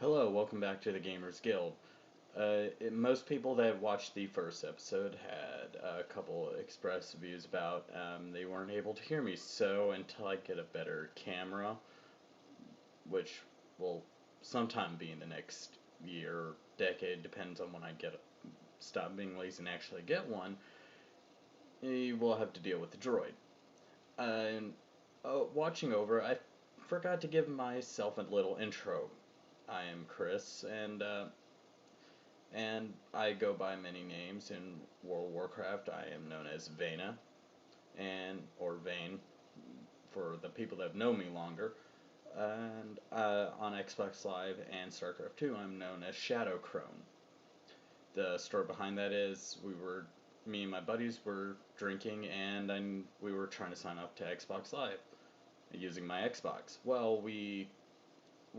Hello, welcome back to the Gamers Guild. Most people that watched the first episode had a couple express views about they weren't able to hear me, so until I get a better camera, which will sometime be in the next year or decade, depends on when I stop being lazy and actually get one, you will have to deal with the droid. And watching over, I forgot to give myself a little intro. I am Chris, and I go by many names in World of Warcraft. I am known as Vayna, or Vayne for the people that know me longer. And on Xbox Live and StarCraft 2, I'm known as shadowcrone. The story behind that is me and my buddies were drinking, and we were trying to sign up to Xbox Live using my Xbox.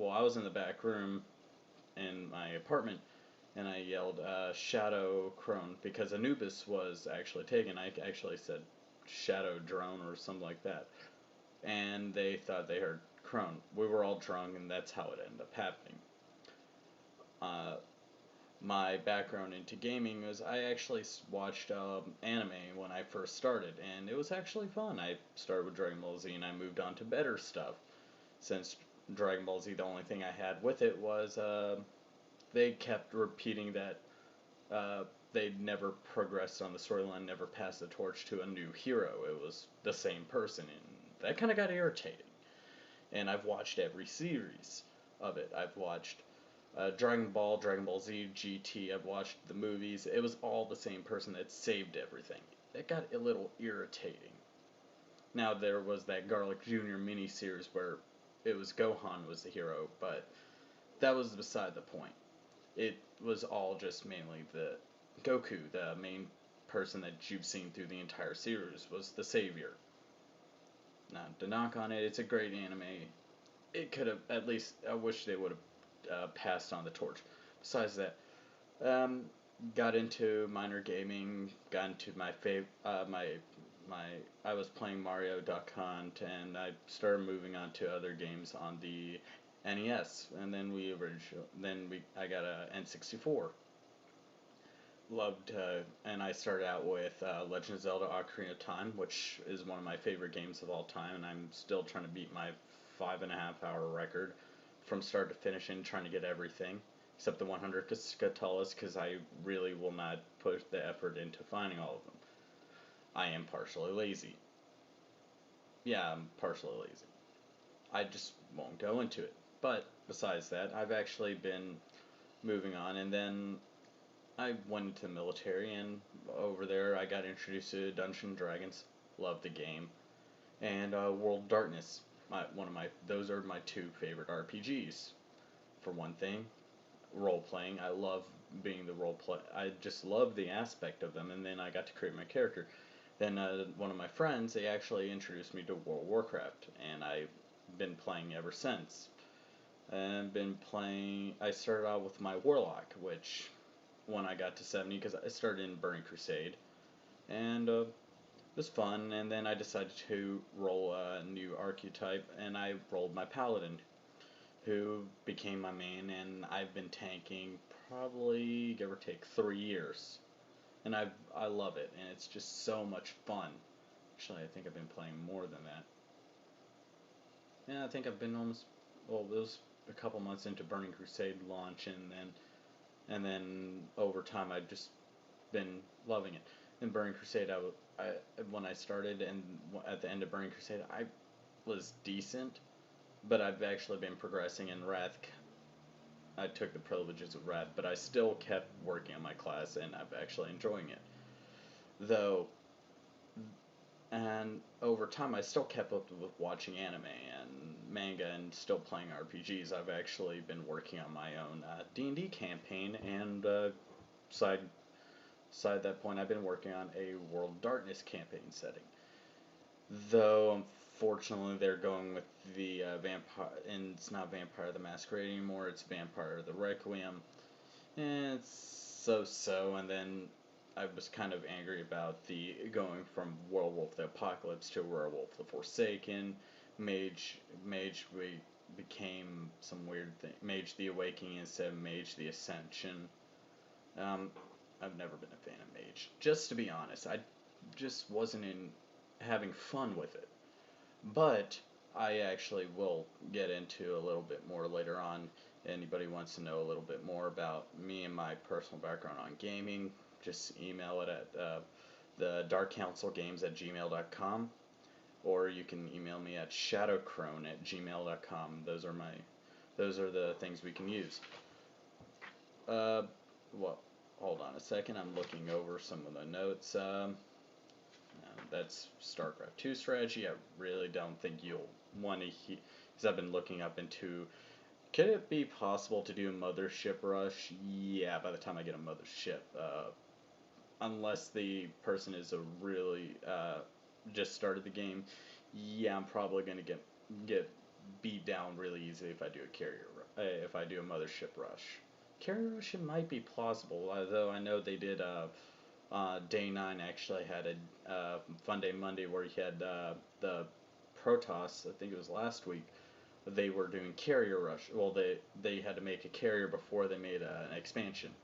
I was in the back room in my apartment, and I yelled Shadow Crone because Anubis was actually taken. I actually said Shadow Drone or something like that, and they thought they heard Crone. We were all drunk, and that's how it ended up happening. Uh, my background into gaming was I actually watched anime when I first started, and it was actually fun. I started with Dragon Ball Z, and I moved on to better stuff. Since Dragon Ball Z, the only thing I had with it was they kept repeating that they never progressed on the storyline, never passed the torch to a new hero. It was the same person, and that kind of got irritating. And I've watched every series of it. I've watched Dragon Ball Z, GT. I've watched the movies. It was all the same person that saved everything. That got a little irritating. Now there was that Garlic Jr. miniseries where it was Gohan was the hero, but that was beside the point. It was all just mainly the Goku, the main person that you've seen through the entire series, was the savior. Now, to knock on it, it's a great anime. It could have, at least, I wish they would have passed on the torch. Besides that, um, got into minor gaming, got into I was playing Mario Duck Hunt, and I started moving on to other games on the NES, and I got a N64. Loved, and I started out with Legend of Zelda: Ocarina of Time, which is one of my favorite games of all time, and I'm still trying to beat my 5.5 hour record from start to finish and trying to get everything except the 100 Scatulas, because I really will not put the effort into finding all of them. I am partially lazy. Yeah, I'm partially lazy. I just won't go into it. But besides that, I've actually been moving on, and then I went into the military, and over there I got introduced to Dungeons and Dragons. Loved the game, and World of Darkness. Those are my two favorite RPGs. For one thing, role playing. I love being the role play. I just love the aspect of them, and then I got to create my character. Then one of my friends, they actually introduced me to World of Warcraft, and I've been playing ever since. And been playing. I started out with my Warlock, which when I got to 70, because I started in Burning Crusade, and it was fun. And then I decided to roll a new archetype, and I rolled my Paladin, who became my main, and I've been tanking probably give or take 3 years, and I love it, and it's just so much fun. Actually, I think I've been playing more than that. Yeah, I think I've been almost it was a couple months into Burning Crusade launch, and then over time I've just been loving it. In Burning Crusade, I when I started and at the end of Burning Crusade, I was decent, but I've actually been progressing in Wrath. I took the privileges of Wrath, but I still kept working on my class, and I'm actually enjoying it. Though, and over time, I still kept up with watching anime and manga and still playing RPGs. I've actually been working on my own D&D campaign, and side side that point, I've been working on a World of Darkness campaign setting. Though, unfortunately, they're going with the vampire, and it's not Vampire the Masquerade anymore, it's Vampire the Requiem. And it's so, and then I was kind of angry about the going from Werewolf the Apocalypse to Werewolf the Forsaken. Mage, became some weird thing. Mage the Awakening instead of Mage the Ascension. Um, I've never been a fan of Mage. Just to be honest, I just wasn't in having fun with it. But I actually will get into a little bit more later on. Anybody wants to know a little bit more about me and my personal background on gaming, just email it at the darkcouncilgames@gmail.com, or you can email me at shadowcrone@gmail.com. Those are the things we can use. Uh, well, hold on a second. I'm looking over some of the notes. That's StarCraft 2 strategy. I really don't think you'll want to hear, because I've been looking up into, could it be possible to do a mothership rush? Yeah, by the time I get a mothership. Unless the person is a really, just started the game, yeah, I'm probably going to get beat down really easily if I do a if I do a mothership rush. Carrier rush, it might be plausible, though I know they did, Day 9 actually had a Fun Day Monday where he had the Protoss, I think it was last week, they were doing carrier rush. Well, they had to make a carrier before they made an expansion.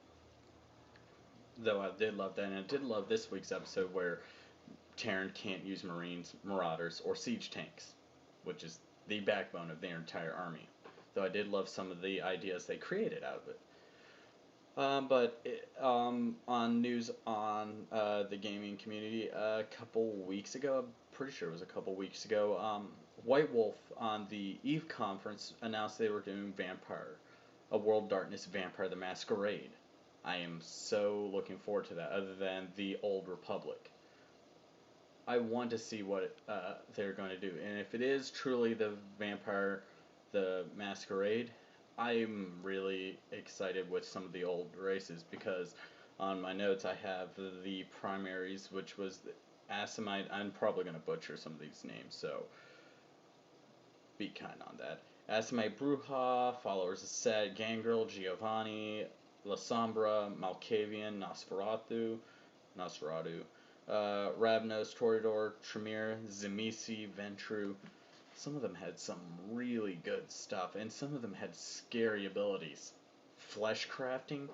Though I did love that, and I did love this week's episode where Terran can't use Marines, Marauders, or Siege tanks, which is the backbone of their entire army. Though I did love some of the ideas they created out of it. On news on the gaming community, a couple weeks ago, I'm pretty sure it was a couple weeks ago, White Wolf on the EVE conference announced they were doing a World Darkness Vampire the Masquerade. I am so looking forward to that, other than the Old Republic. I want to see what they're going to do, and if it is truly the Vampire the Masquerade, I'm really excited with some of the old races, because on my notes I have the primaries, which was the Asimite. I'm probably going to butcher some of these names, so be kind on that. Asimite Bruja, followers of Set, Gangrel, Giovanni, La Sombra, Malkavian, Nosferatu, Ravnos, Toreador, Tremere, Zemisi, Ventru. Some of them had some really good stuff, and some of them had scary abilities. Flesh crafting,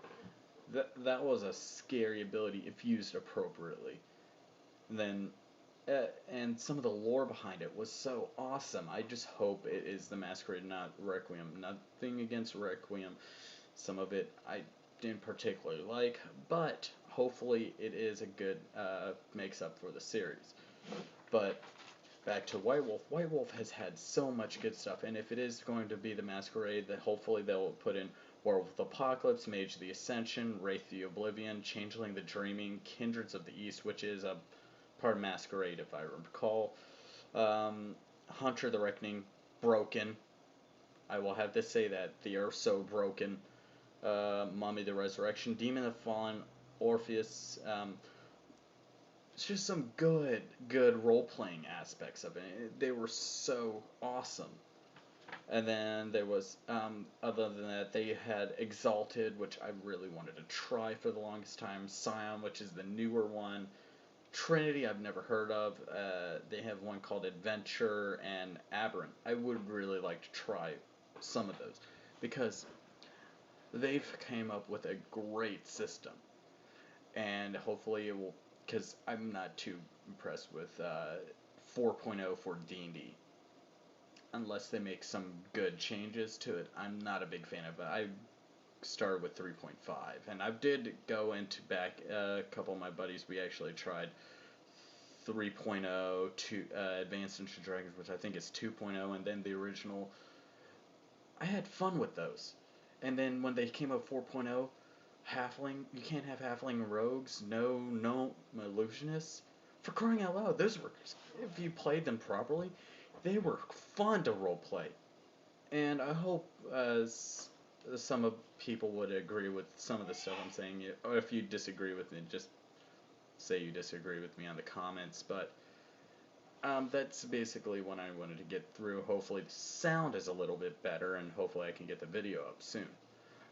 that was a scary ability if used appropriately. And then, and some of the lore behind it was so awesome. I just hope it is the Masquerade, not Requiem. Nothing against Requiem. Some of it I didn't particularly like, but hopefully it is a good makes up for the series. But back to White Wolf. White Wolf has had so much good stuff, and if it is going to be the Masquerade, then hopefully they'll put in Werewolf Apocalypse, Mage the Ascension, Wraith the Oblivion, Changeling the Dreaming, Kindreds of the East, which is a part of Masquerade if I recall, Hunter the Reckoning, Broken. I will have to say that they are so broken. Mummy the Resurrection, Demon of the Fallen, Orpheus. It's just some good role-playing aspects of it. They were so awesome. And then there was, other than that, they had Exalted, which I really wanted to try for the longest time. Scion, which is the newer one. Trinity, I've never heard of. They have one called Adventure and Aberrant. I would really like to try some of those, because they've came up with a great system. And hopefully it will, because I'm not too impressed with 4.0 for D&D. Unless they make some good changes to it, I'm not a big fan of it. I started with 3.5, and I did go into back, a couple of my buddies, we actually tried 3.0 to Advanced Dungeons & Dragons, which I think is 2.0, and then the original. I had fun with those. And then when they came up 4.0, Halfling, you can't have Halfling rogues, no illusionists. For crying out loud, those were, if you played them properly, they were fun to roleplay. And I hope some of people would agree with some of the stuff I'm saying. Or if you disagree with me, just say you disagree with me on the comments. But that's basically what I wanted to get through. Hopefully the sound is a little bit better, and hopefully I can get the video up soon.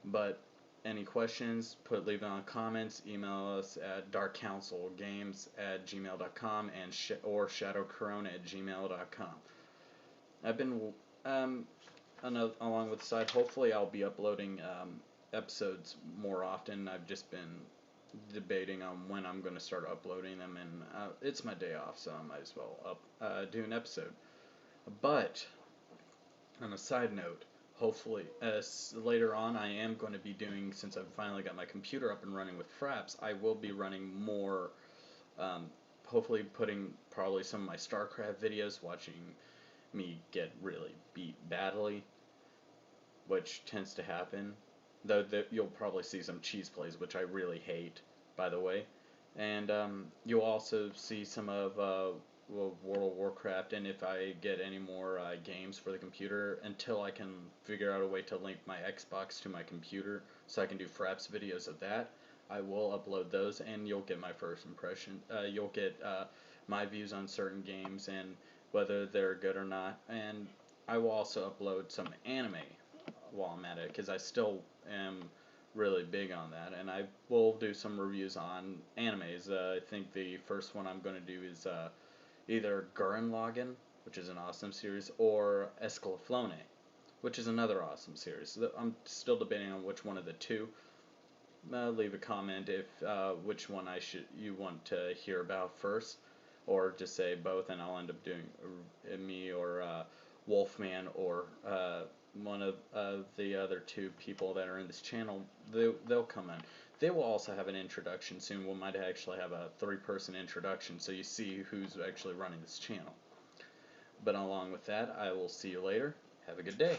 But any questions, leave them in the comments. Email us at darkcouncilgames@gmail.com or shadowcrone@gmail.com. I've been along with the side, hopefully I'll be uploading episodes more often. I've just been debating on when I'm going to start uploading them, and it's my day off, so I might as well do an episode. But on a side note, hopefully, later on, I am going to be doing, since I've finally got my computer up and running with Fraps, I will be running more, um, hopefully putting probably some of my StarCraft videos, watching me get really beat badly, which tends to happen. Though you'll probably see some cheese plays, which I really hate, by the way. And you'll also see some of World of Warcraft, and if I get any more games for the computer, until I can figure out a way to link my Xbox to my computer so I can do Fraps videos of that, I will upload those, and you'll get my first impression. You'll get my views on certain games and whether they're good or not, and I will also upload some anime while I'm at it, because I still am really big on that, and I will do some reviews on animes. I think the first one I'm going to do is either Gurren Lagann, which is an awesome series, or Escalaflone, which is another awesome series. I'm still debating on which one of the two. Leave a comment if which one you want to hear about first, or just say both, and I'll end up doing me or Wolfman or one of the other two people that are in this channel. They'll come in. They will also have an introduction soon. We might actually have a 3-person introduction, so you see who's actually running this channel. But along with that, I will see you later. Have a good day.